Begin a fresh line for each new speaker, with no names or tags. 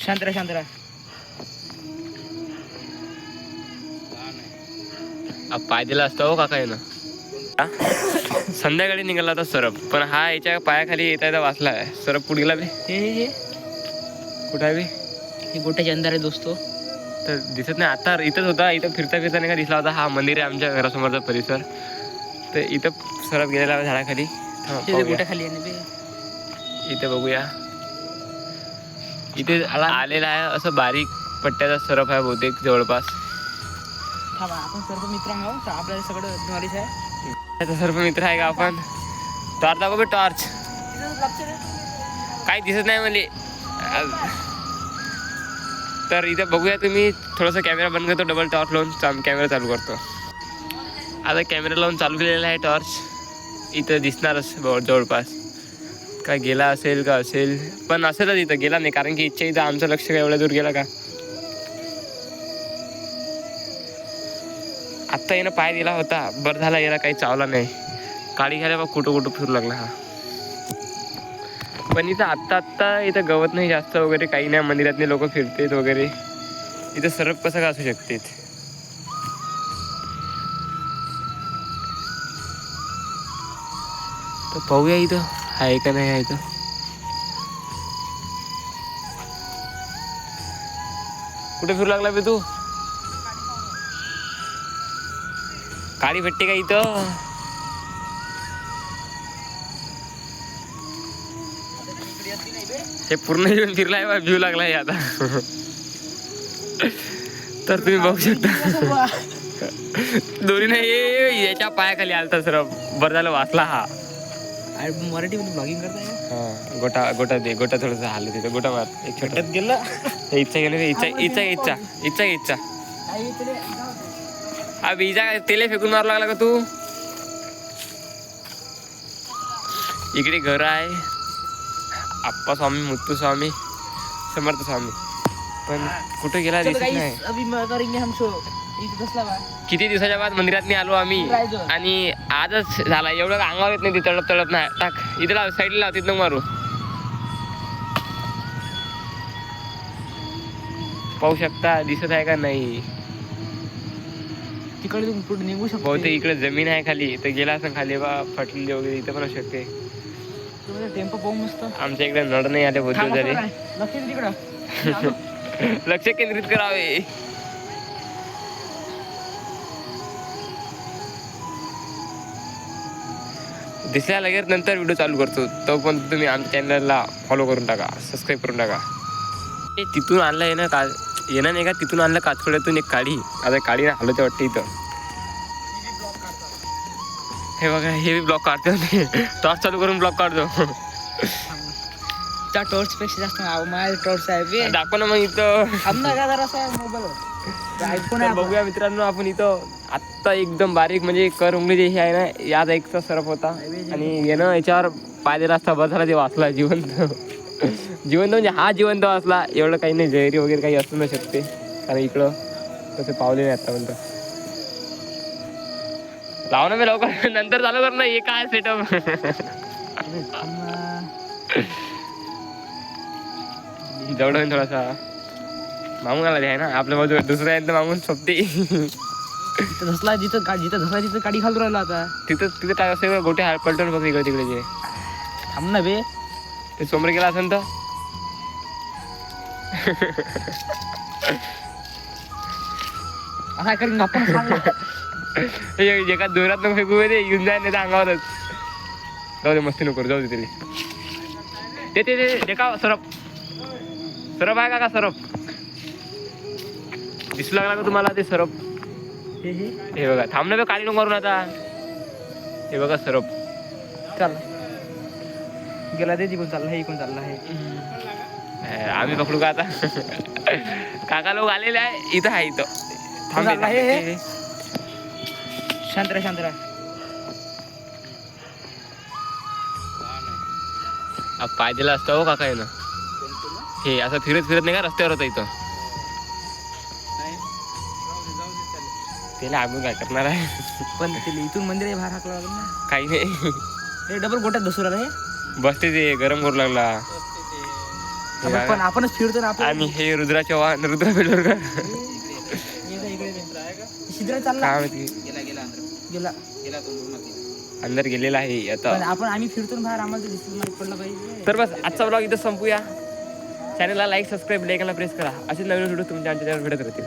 शांत
पाय दिला असता हो काका येणं. संध्याकाळी निघाला होता सरप, पण हा याच्या पायाखाली येता वाचला आहे. सरप कुठे गेला बे?
हे
कुठं आहे बे?
हे गोट्याच्या अंदर आहे दोस्तो.
तर दिसत नाही. आता इथंच होता. इथं फिरता नाही का दिसला होता. हा मंदिर आहे आमच्या घरासमोरचा परिसर. तर इथं सरप गेलेला झाडाखाली.
गोट्याखाली आहे बे.
इथे बघूया. इथे आलेला आहे असं बारीक पट्ट्याचा सरप आहे बहुतेक जवळपास.
आपण सर्व मित्र आहोत, आपल्याला सगळं नॉलेज आहे.
त्याचा सर्व मित्र आहे का आपण? टॉर्च दाखव बे, टॉर्च. काही दिसत नाही मला. तर इथे बघूया तुम्ही. थोडासा कॅमेरा बंद करतो, डबल टॉर्च लावून कॅमेरा चालू करतो. आता कॅमेरा लावून चालू केलेला आहे टॉर्च. इथं दिसणारच जवळपास. काय गेला असेल का असेल, पण असेलच इथं. गेला नाही कारण की इच्छा इथं आमचं लक्ष काय एवढ्या दूर गेला का. आत्ता यानं पाय दिला होता, बरं झाला याला काही चावला नाही. काळी घ्यायला बघ कुठं फिरू लागला हा. पण इथं आत्ता इथं गवत नाही जास्त वगैरे काही नाही. मंदिरातले लोक फिरतेत वगैरे. इथं सरप कसं का असू शकते. तर पाहूया इथं आहे का नाही आहे इथं. कुठे फिरू लागला बे तू? काळी भेटते का इथं? हे पूर्ण येऊन फिरलाय बा, भिऊ लागलाय आता. तर तुम्ही बघू शकता. दोरी नाही याच्या पायाखाली आलता सर. बरं झालं वाचला हा.
मराठीमध्ये ब्लॉगिंग करताय.
हा गोटा दे. गोटा थोडंसं हाल तिथं. गोटा मार एक छोट्यात
गेलं.
इच्छा गेलं. इच्छा हा विजा तेले फेकून मारू लागला का तू? इकडे घर आहे. आप्पा स्वामी, मुत्तू स्वामी, समर्थ स्वामी. पण कुठे गेला दिसत नाही. किती दिवसाच्या बाद मंदिरात आलो आम्ही. आणि आजच झाला. एवढं अंगावर येत नाही. तळप नाही. टाक इथे लाव, साईडला लाव, तिथं मारू. पाहू शकता दिसत आहे का नाही.
तिकडे पुढे निघू शकतो.
बहुतेक इकडे जमीन आहे खाली. तर गेला असं खाली बा फटलेली वगैरे. इथं पण असू शकते.
टेम्पो पाहू मस्त.
आमच्या इकडे नळ नाही आले बहुतेक जरी. लक्ष केंद्रित करावे. दिसल्या लगेच नंतर व्हिडिओ चालू करतो. तो पण तुम्ही आमच्या चॅनलला फॉलो करून टाका, सबस्क्राईब करून टाका. तिथून आणलं आहे ना का येणार नाही का. तिथून आणलं काचखोड्यातून एक काडी. आता काडी हलवते वाटते इथं. हे बघा हे ब्लॉक काढतो. टॉर्च चालू करून ब्लॉक काढतो.
त्या टॉर्च पेक्षा जास्त माझ्या टॉर्च आहे.
दाखव ना मग इथं.
मोबाईल
बघूया मित्रांनो आपण इथं. आत्ता एकदम बारीक म्हणजे कर उंगली जे हे आहे ना यात एकचा सरप होता. आणि यानं याच्यावर पाय दिला असता बस झाला. ते वाचला जिवंत म्हणजे हा जिवंत वाचला. एवढं काही नाही. जैरी वगैरे काही असू न शकते कारण इकडं तसे पावले नाही आतापर्यंत. लाव ना मी लवकर. नंतर चालू कर ना. हे काय सेटअप. जवळ होईल थोडासा. मागून आला आहे ना आपल्या बाजू. दुसऱ्या आहे तर मागून सोपते.
धसला जिथं धसला तिथं काडी घालून राहिला आता.
तिथं टाक असेल गोटे हाल पलटून बघ इकडे तिकडे जे.
थांब ना बे.
ते समोर गेला असेल तर.
काय करीन आपण
एका जोरात नको फेकू दे. येऊन जाय नाही तर अंगावरच. जाऊ दे मस्ती नको जाऊ दे तिथे. ते का सरप आहे का सरप दिसू लागला का तुम्हाला ते सरप. हे बघा थांब ना. काळी नको मारून आता. हे बघा सरप.
चल गेला. ते तिकडून चालला. हे इकडून चालला आहे.
आम्ही पकडू का आता. काका लोक आलेले आहे. इथं आहे इथं. थांब
शांत राहा.
पाय दिला असता हो काका येणं. हे असं फिरत नाही का रस्त्यावर होतं इथं. त्याला आम्ही काय करणार आहे.
पण इथून मंदिर बाहेर हाकला लागेल ना.
काही नाही.
हे डबल गोट्यात बसू राहिला. हे
बसते ते गरम करू लागला.
पण आपणच फिरतो ना आपण.
आणि हे रुद्रा चव्हाण, रुद्रा बेलोरकर.
शिद्रा चालला.
काय माहिती
गेला.
अंदर गेलेला आहे आता.
पण आम्ही फिरतो ना बाहेर, आम्हाला दिसलं माहित पडलं पाहिजे.
तर बस आजचा ब्लॉग इथं संपूया. चॅनलला लाईक, सबस्क्राईब, बेल आयकॉनला प्रेस करा. असे नवीन व्हिडिओ तुमच्या चॅनलवर भेटत राहतील.